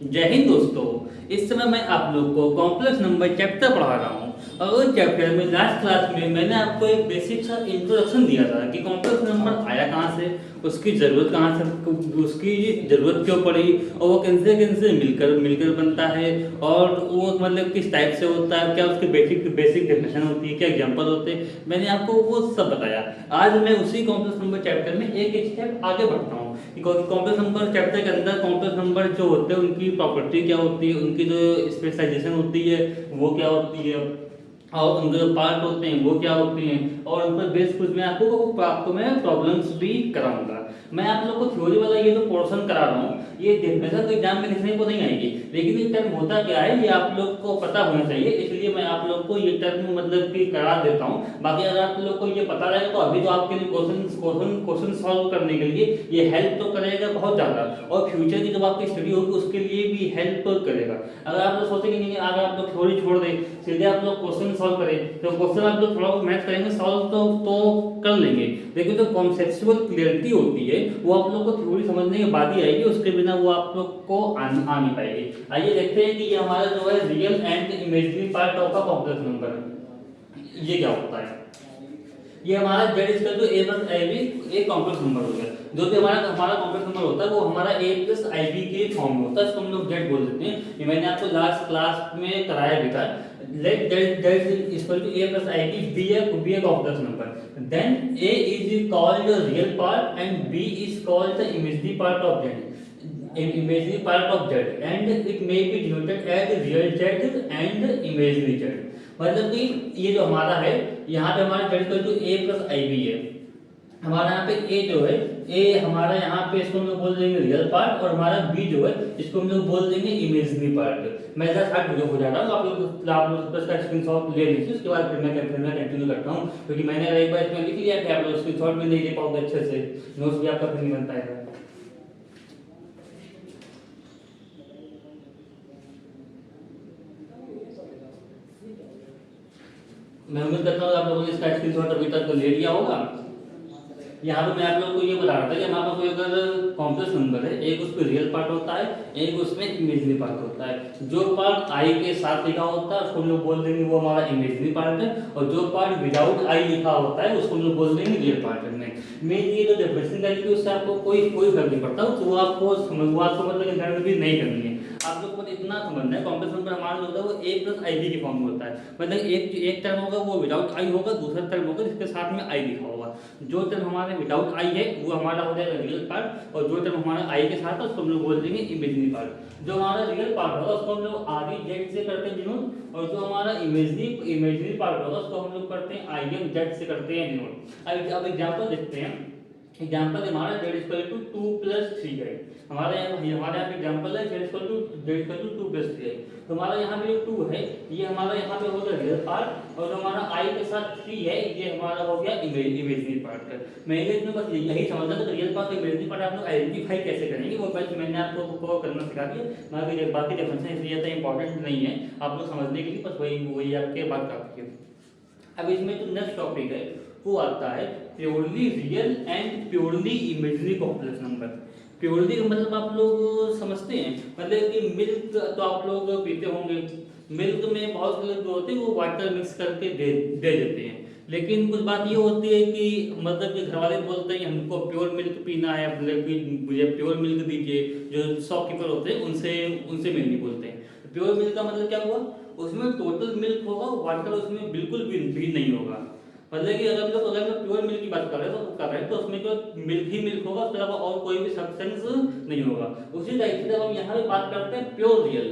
जय हिंद दोस्तों। इस समय मैं आप लोग को कॉम्प्लेक्स नंबर चैप्टर पढ़ा रहा हूँ। और उस चैप्टर में लास्ट क्लास में मैंने आपको एक बेसिक सा इंट्रोडक्शन दिया था कि कॉम्प्लेक्स नंबर आया कहाँ से, उसकी ज़रूरत कहाँ से, उसकी ज़रूरत क्यों पड़ी और वो किनसे मिलकर मिलकर बनता है और वो मतलब किस टाइप से होता है, क्या उसकी बेसिक बेसिक डेफिनेशन होती है, क्या एग्जांपल होते हैं, मैंने आपको वो सब बताया। आज मैं उसी कॉम्प्लेक्स नंबर चैप्टर में एक एक स्टेप आगे बढ़ता हूँ। कॉम्प्लेक्स नंबर चैप्टर के अंदर कॉम्प्लेक्स नंबर जो होते हैं उनकी प्रॉपर्टी क्या होती है, उनकी जो स्पेशलाइजेशन होती है वो क्या होती है, और उनके जो पार्ट होते हैं वो क्या होते हैं, और उन पर बेस कुछ मैं आपको मैं प्रॉब्लम्स भी कराऊंगा। मैं आप लोग को थ्योरी वाला ये जो पोर्शन करा रहा हूँ ये डेफिनेशन तो एग्जाम में लिखने को नहीं आएगी, लेकिन ये टर्म होता क्या है ये आप लोग को पता होना चाहिए, इसलिए मैं आप लोग को ये टर्म मतलब कि करा देता हूँ। बाकी अगर आप लोग को ये पता रहेगा तो अभी तो आपके लिए क्वेश्चन सॉल्व करने के लिए ये हेल्प तो करेगा बहुत ज़्यादा, और फ्यूचर की जब आपकी स्टडी होगी उसके लिए भी हेल्प करेगा। अगर आप लोग सोचेंगे नहीं अगर आप लोग थ्योरी छोड़ दें सीधे आप लोग क्वेश्चन सॉल्व करें तो क्वेश्चन आप लोग थोड़ा बहुत मैथ करेंगे सॉल्व तो कर लेंगे, लेकिन जो कॉन्सेप्चुअल क्लियरिटी होती है वो आप लोग को थ्योरी समझने के बाद ही आएगी, उसके बिना वो आप लोग को आ नहीं पाएगी। आइए देखते हैं कि ये हमारा जो है real and imaginary part of a complex number ये क्या होता है। ये हमारा जेड इसका जो ए प्लस आई बी एक कॉम्प्लेक्स नंबर हो गया। जो भी हमारा हमारा कॉम्प्लेक्स नंबर होता है वो हमारा ए प्लस आई बी के फॉर्म में होता है, इसको हम लोग जेड बोल देते हैं। ये मैंने आपको लास्ट क्लास में कराया भी था। Let Z is equal to A plus I B B A complex number, then A is called the real part and B is called the imaginary part of Z, imaginary part of z and it may be denoted as real z and imaginary z। मतलब कि ये जो हमारा है यहाँ पे हमारा z equal to a plus I B है, हमारा यहाँ पे a जो है a हमारा यहाँ पे इसको हम लोग बोल देंगे रियल पार्ट, और हमारा b जो है इसको हम लोग बोल देंगे इमेजिनरी पार्ट। मैं जरा शार्ट वीडियो हो जा रहा हूँ, आप लोग इसका स्क्रीनशॉट ले लीजिए, उसके बाद फिर मैं कंटिन्यू करता हूँ, क्योंकि मैंने अगर एक बार इसमें लिख लिया कि आप लोग स्क्रीनशॉट भी नहीं ले पाओगे अच्छे से, नोट्स भी आपका फिर नहीं बन पाएगा। मैं उम्मीद करता हूँ आप लोगों ने इसका स्क्रीनशॉट अभी तक ले लिया होगा। यहाँ पे मैं आप लोगों को ये बता रहा था कि हमारे पास कोई अगर कॉम्प्लेक्स नंबर है, एक उसमें रियल पार्ट होता है, एक उसमें इमेजिनरी पार्ट होता है। जो पार्ट आई के साथ लिखा होता है उसको हम लोग बोल देंगे वो हमारा इमेजिनरी पार्ट है, और जो पार्ट विदाउट आई लिखा होता है उसको हम लोग बोल देंगे रियल पार्ट है। मेन ये जो डेफिनेशन करेंगे उससे आपको कोई कोई फर्क नहीं पड़ता, तो वो आपको मतलब इंटरनेट भी नहीं करनी है। आप लोग को इतना समझना है कॉम्प्लेक्स नंबर हमारा जो होता है वो ए प्लस आई बी के फॉर्म में होता है। मतलब एक टर्म होगा वो विदाउट आई होगा, दूसरा टर्म होगा जिसके साथ में आई लिखा होगा। जो टर्म हमारे विदाउट आई है वो हमारा हो जाएगा रियल पार्ट, और जो टर्म हमारा आई के साथ है उसको हम लोग बोल देंगे इमेजिनरी पार्ट। जो हमारा रियल पार्ट होगा उसको हम लोग आर ई जेड से करते हैं डिनोट, और जो हमारा इमेजिनरी पार्ट होगा उसको हम लोग करते हैं आई एम जेड से करते हैं डिनोट। अब एग्जाम्पल देखते हैं। एग्जाम्पल हमारा z इक्वल टू 2 प्लस 3 है, हमारे यहाँ पे एग्जाम्पल है z इक्वल टू 2 प्लस 3 है। तो हमारा यहाँ पे जो 2 है ये हमारा यहाँ पे हो गया रियल पार्ट, और जो हमारा i के साथ 3 है ये हमारा हो गया इमेजिनरी पार्ट। मैंने इसमें बस यही समझना था रियल पार्ट और इमेजिनरी पार्ट आप लोग आइडेंटिफाई कैसे करेंगे वो बस मैंने आपको करना सिखा दिया। बाकी डेफिनेशन इसलिए ज़्यादा इंपॉर्टेंट नहीं है, आप लोग समझने के लिए बस वही आपके बात काफी है। अब इसमें जो नेक्स्ट टॉपिक है वो आता है purely real and purely imaginary complex number. Purely का मतलब आप लोग समझते हैं, मतलब कि मिल्क तो आप लोग पीते होंगे, मिल्क में बहुत से लोग जो होते हैं वो वाटर मिक्स करके दे देते हैं, लेकिन कुछ बात ये होती है कि मतलब कि घर वाले बोलते हैं हमको प्योर मिल्क पीना है, मतलब कि मुझे प्योर मिल्क दीजिए। जो शॉपकीपर होते हैं उनसे उनसे मिल्क बोलते हैं। प्योर मिल्क का मतलब क्या हुआ, उसमें टोटल मिल्क होगा, वाटर उसमें बिल्कुल भी नहीं होगा। मतलब कि अगर हम लोग प्योर मिल्क की बात कर रहे हैं तो उसमें जो मिल्क ही मिल्क होगा, उसके अलावा और कोई भी सब्सटेंस नहीं होगा। उसी टाइप से जब हम यहाँ पे बात करते हैं प्योर रियल,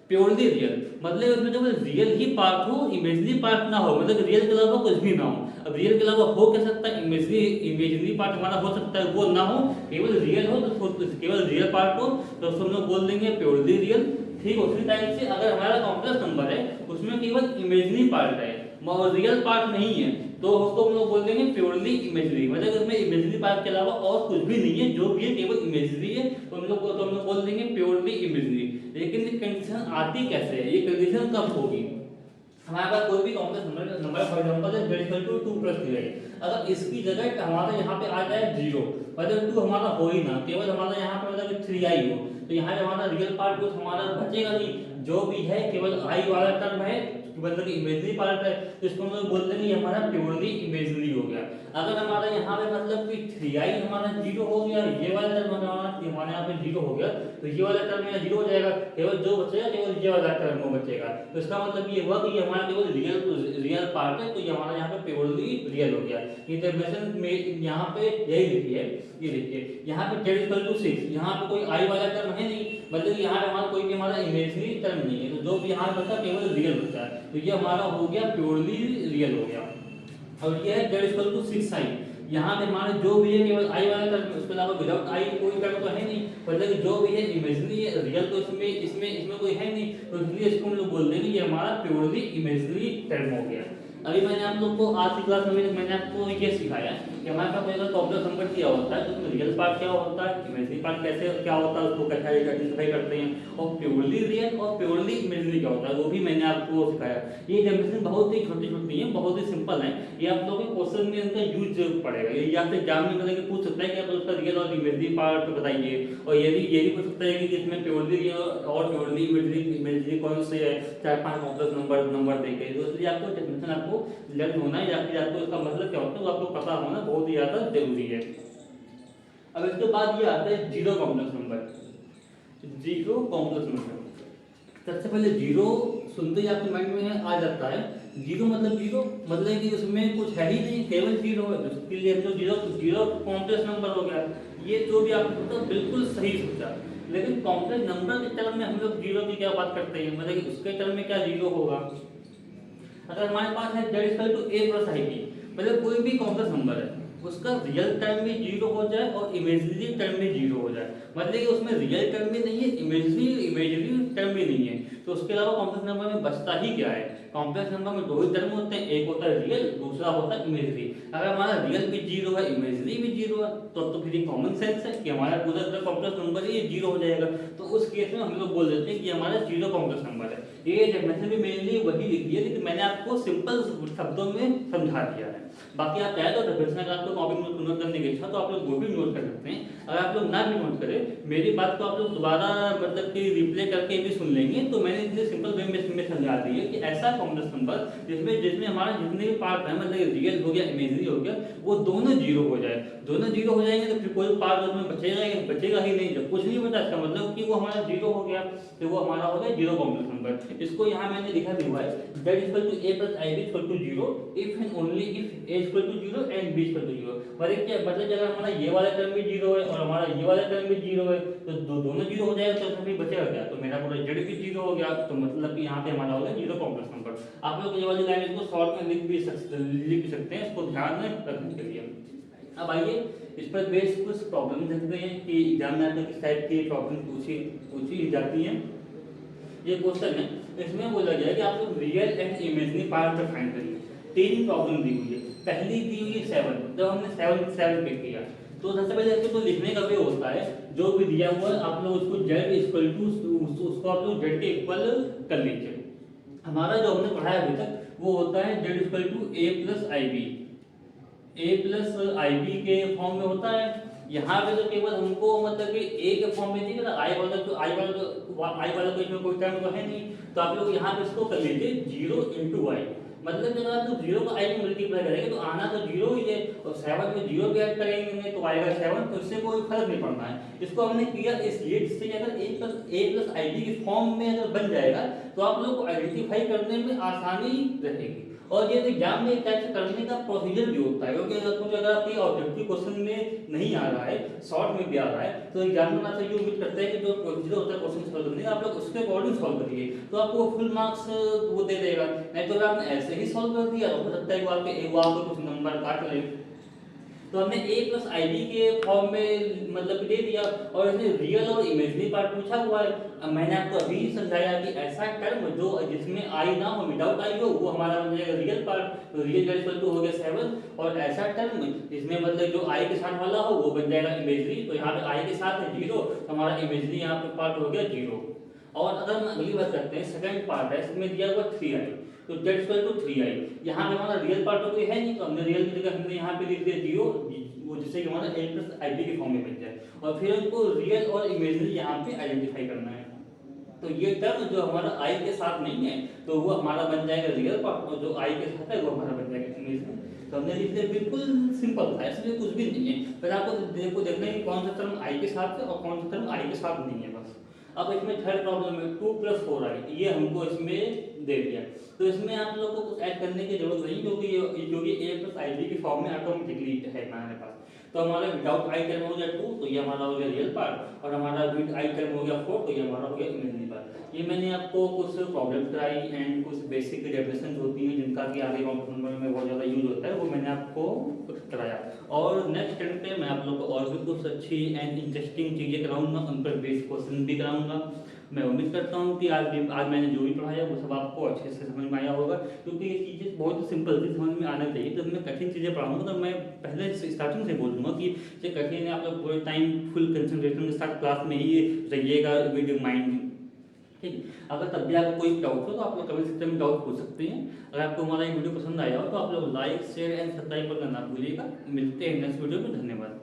प्योरली रियल मतलब उसमें जब रियल ही पार्ट हो इमेजिनरी पार्ट ना हो, मतलब रियल के अलावा कुछ भी ना हो। अब रियल के अलावा हो क्या सकता है, इमेजिनरी पार्ट हमारा हो सकता है वो ना हो, केवल रियल हो तो केवल रियल पार्ट हो तो उसको हम लोग बोल देंगे प्योरली रियल। ठीक उसी टाइप से अगर हमारा कॉम्प्लेक्स नंबर है उसमें केवल इमेजिनरी पार्ट है और रियल पार्ट नहीं है तो उसको हम लोग बोल देंगे प्योरली इमेजिनरी, मतलब उसमें इमेजिनरी पार्ट के अलावा और कुछ भी नहीं है, जो भी है केवल इमेजिनरी है तो हम लोग बोल देंगे प्योरली इमेजिनरी। लेकिन ये कंडीशन आती कैसे है, ये कंडीशन कब होगी, हमारे पास कोई भी कॉम्प्लेक्स नंबर फॉर एग्जांपल है z इक्वल टू 2 प्लस 3 है, अगर इसकी जगह हमारा यहाँ पे आ जाए 0 मतलब 2 हमारा हो ही ना, केवल हमारा यहाँ पे मतलब 3 आई हो, तो यहाँ पे हमारा रियल पार्ट कुछ हमारा बचेगा नहीं, जो भी है केवल आई वाला टर्म है, मतलब इमेजनरी पार्ट है, तो इसको हम लोग बोलते हैं ये हमारा प्योरली इमेजनरी हो गया। अगर हमारा यहाँ पे मतलब कि 3i हमारा 0 हो गया, ये वाला टर्म हमारे यहाँ पे 0 हो गया, तो ये वाला टर्म यहाँ 0 हो जाएगा, केवल जो बचेगा केवल ये वाला टर्म बचेगा। तो इसका मतलब ये हुआ कि ये हमारा केवल रियल पार्ट है, तो ये हमारा यहाँ पे प्योरली रियल हो गया। ये डेफिनेशन में यहाँ पे यही लिखी है, ये देखिए यहाँ पे z = 6, यहाँ पे कोई i वाला टर्म है नहीं, मतलब यहाँ पे हमारा कोई भी हमारा इमेजनरी टर्म नहीं है, तो जो भी यहाँ बचा केवल रियल बचा है, तो ये हमारा हो गया प्योरली रियल हो गया। और ये है z = 6i, यहाँ पे हमारे जो भी है केवल i वाला टर्म, उसके अलावा विदाउट i कोई टर्म तो है नहीं, मतलब जो भी है इमेजनरी है, रियल तो इसमें इसमें इसमें कोई है नहीं, तो इसलिए इसको हम लोग बोल देंगे ये हमारा प्योरली इमेजनरी टर्म हो गया। अभी मैंने आप लोग को आज की क्लास में मैंने आपको ये सिखाया कि हमारे पास अगर कॉम्प्लेक्स नंबर दिया होता है तो उसमें रियल पार्ट क्या होता है, इमेजनरी पार्ट कैसे क्या होता है, उसको कैसे आइडेंटिफाई करते हैं, और प्योरली रियल और प्योरली इमेजनरी क्या होता है, वो भी मैंने आपको सिखाया। ये डेफिनेशन बहुत ही छोटी छोटी है, बहुत ही सिंपल है, ये आप लोगों के क्वेश्चन में इनका यूज पड़ेगा। ये या फिर एग्जाम में मतलब पूछ सकता है कि आप उसका रियल और इमेजनरी पार्ट बताइए, और ये भी पूछ सकता है कि इसमें प्योरली रियल और प्योरली इमेजनरी कौन से है, 4-5 कॉम्प्लेक्स नंबर देके, तो इसलिए आपको डेफिनेशन आपको लर्न होना है, या फिर आपको इसका मतलब क्या होता है वो आपको पता होना बहुत ही ज्यादा जरूरी है। अब इसके बाद ये आता है zero complex number. Zero complex number, सबसे पहले जीरो सुनते ही आपके माइंड में आ जाता है जीरो मतलब कि उसमें कुछ है ही नहीं, केवल जीरो है, उसके लिए तो जीरो कॉम्प्लेक्स नंबर हो गया। ये जो भी आपको पता बिल्कुल सही सोचा, लेकिन कॉम्प्लेक्स नंबर के टर्म में हम लोग जीरो की क्या बात करते हैं, मतलब कि उसके टर्म में क्या जीरो होगा। अगर हमारे पास है z = a + ib, मतलब कोई भी कॉम्प्लेक्स नंबर है उसका रियल टर्म में जीरो हो जाए और इमेजिनरी टर्म में जीरो हो जाए, मतलब कि उसमें रियल टर्म भी नहीं है, इमेजिनरी टर्म भी नहीं है, तो उसके अलावा कॉम्प्लेक्स नंबर में बचता ही क्या है। कॉम्प्लेक्स नंबर में दो ही टर्म होते हैं, एक होता है रियल, दूसरा होता है इमेजिनरी। अगर हमारा रियल भी जीरो है, इमेजिनरी भी जीरो है, तो फिर कॉमन सेंस है कि हमारा पूरा कॉम्प्लेक्स नंबर ये जीरो हो जाएगा, तो उस केस में हम लोग बोल देते हैं कि हमारा जीरो कॉम्प्लेक्स नंबर है। ये डेफिनेशन भी मेनली वही लिखी है, लेकिन मैंने आपको सिंपल शब्दों में समझा दिया है। बाकी आप चाहे तो डेफिनेशन अगर आपको कॉपी में नोट करने की इच्छा तो आप लोग वो भी नोट कर सकते हैं। अगर आप लोग ना भी नोट करें मेरी बात को आप लोग दोबारा मतलब कि रिप्ले करके भी सुन लेंगे, तो मैंने इतने सिंपल वे में समझा दी है कि ऐसा कॉम्प्लेक्स नंबर जिसमें हमारा जितने भी पार्ट है, मतलब रियल हो गया इमेजिनरी हो गया, वो दोनों जीरो हो जाए। दोनों जीरो हो जाएंगे तो फिर कोई पार्ट उसमें बचेगा ही नहीं। जब कुछ नहीं बचा इसका मतलब कि वो हमारा जीरो हो गया, तो वो हमारा हो गया जीरो कॉम्प्लेक्स नंबर। इसको यहाँ मैंने लिखा हुआ है z = a + ib = 0 if and only if a = 0 and b = 0। मतलब क्या मतलब अगर हमारा ये वाला टर्म भी जीरो है और हमारा ये वाला टर्म भी जीरो है, तो दोनों जीरो हो जाएगा, तो उसमें बचेगा क्या, तो मेरा पूरा z भी जीरो हो गया, तो मतलब कि यहाँ पे हमारा हो गया जीरो कॉम्प्लेक्स नंबर। आप लोग ये वाली लाइन इसको शॉर्ट में लिख भी सकते हैं, इसको ध्यान में रखने के लिए। अब आइए इस पर बेस कुछ प्रॉब्लम देखते हैं कि एग्जाम में आपको किस टाइप की प्रॉब्लम पूछी जाती हैं। ये क्वेश्चन है, इसमें बोला गया है कि आप लोग रियल एंड इमेजिनरी पार्ट पर फाइंड करिए। 3 प्रॉब्लम दी हुई है, पहली दी हुई है 7, जब हमने 7 पिक किया तो सबसे पहले इसको तो लिखने का वे होता है, जो भी दिया हुआ है आप लोग उसको z = उसको आप लोग z के इक्वल कर लीजिए। हमारा जो हमने पढ़ाया अभी तक वो होता है z = a + ib के फॉर्म में होता है। यहाँ पे तो केवल हमको मतलब कि a के फॉर्म में नहीं, मतलब i वाला तो इसमें कोई टर्म तो है नहीं, तो आप लोग यहाँ पे इसको कर लीजिए 0 × i। मतलब जब आप लोग 0 को i में मल्टीप्लाई करेंगे तो आना तो 0 ही है, और 7 में 0 भी ऐड करेंगे तो आएगा 7, तो इससे कोई फर्क नहीं पड़ना है। इसको हमने किया इसलिए जिससे अगर a + ib के फॉर्म में अगर बन जाएगा तो आप लोग को आइडेंटिफाई करने में आसानी रहेगी। और ये एग्जाम में टाइप से करने का प्रोसीजर भी होता है, क्योंकि अगर आपके ऑब्जेक्टिव क्वेश्चन में नहीं आ रहा है, शॉर्ट में भी आ रहा है, तो एग्जामिनर आपसे ये उम्मीद करता है कि जो प्रोसीजर होता है क्वेश्चन सॉल्व करने का आप लोग उसके अकॉर्डिंग सॉल्व करिए, तो आपको फुल मार्क्स वो दे देगा। नहीं तो अगर आपने ऐसे ही सॉल्व कर दिया तो हो सकता है कि वो आपको कुछ नंबर काट ले। तो हमने a + ib के फॉर्म में मतलब दे दिया, और इसमें रियल और इमेजिनरी पार्ट पूछा हुआ है। अब मैंने आपको अभी समझाया कि ऐसा टर्म जो जिसमें i ना हो, विदाउट i हो, वो हमारा बन जाएगा रियल पार्ट, तो रियल = हो गया 7, और ऐसा टर्म जिसमें मतलब जो i के साथ वाला हो वो बन जाएगा इमेजिनरी, तो यहाँ पे i के साथ है 0, तो हमारा इमेजिनरी यहाँ पे पार्ट हो गया 0। और अगर हम अगली बात करते हैं सेकंड पार्ट है, इसमें दिया हुआ 3i, तो z = 3i। यहाँ पे हमारा रियल पार्ट तो कोई है नहीं, तो हमने रियल की जगह हमने यहाँ पे लिख दिया 0, वो जिससे कि हमारा a प्लस आई बी के फॉर्म में बन जाए, और फिर उनको रियल और इमेजिनरी यहाँ पे आइडेंटिफाई करना है। तो ये टर्म जो हमारा आई के साथ नहीं है तो वो हमारा बन जाएगा रियल पार्ट, और जो आई के साथ है वो हमारा बन जाएगा इमेजिनरी। तो हमने लिख दिया, बिल्कुल सिंपल था, इसमें कुछ भी नहीं है। पर आपको देखना है कि कौन सा टर्म आई के साथ है और कौन सा टर्म आई के साथ नहीं है बस। अब इसमें थर्ड प्रॉब्लम है 2 + 4i, ये हमको इसमें दे दिया। तो इसमें आप लोगों को कुछ ऐड करने की जरूरत नहीं, क्योंकि a प्लस आई बी की फॉर्म में ऑटोमेटिकली है हमारे पास। तो हमारा विदाउट आई टर्म हो गया 2, तो ये हमारा हो गया रियल पार्ट, और हमारा विद आई टर्म हो गया 4, तो ये हमारा हो गया इमेजिनरी पार्ट। ये मैंने आपको कुछ प्रॉब्लम कराई एंड कुछ बेसिक डेफिनेशन होती हैं जिनका कि आगे कंप्यूटर में बहुत ज़्यादा यूज होता है, वो मैंने आपको कराया। और नेक्स्ट टाइम पे मैं आप लोग को और भी कुछ अच्छी एंड इंटरेस्टिंग चीज़ें कराऊंगा, उन पर बेस्ड क्वेश्चन भी कराऊंगा। मैं उम्मीद करता हूँ कि आज मैंने जो भी पढ़ाया वो सब आपको अच्छे से समझ में आया होगा, क्योंकि ये चीज़ें बहुत सिंपल थी, समझ में आना चाहिए। जब मैं कठिन चीज़ें पढ़ाऊंगा तो मैं पहले से स्टार्टिंग से बोल दूंगा कि ये कठिन है, आप लोग पूरे टाइम फुल कंसंट्रेशन के साथ क्लास में ही रहिएगा विद माइंड। ठीक है, अगर तब भी आपको कोई डाउट हो तो आप लोग कमेंट सेक्शन में डाउट पूछ सकते हैं। अगर आपको हमारा ये वीडियो पसंद आया हो तो आप लोग लाइक शेयर एंड सब्सक्राइब करना ना भूलिएगा। मिलते हैं नेक्स्ट वीडियो में, धन्यवाद।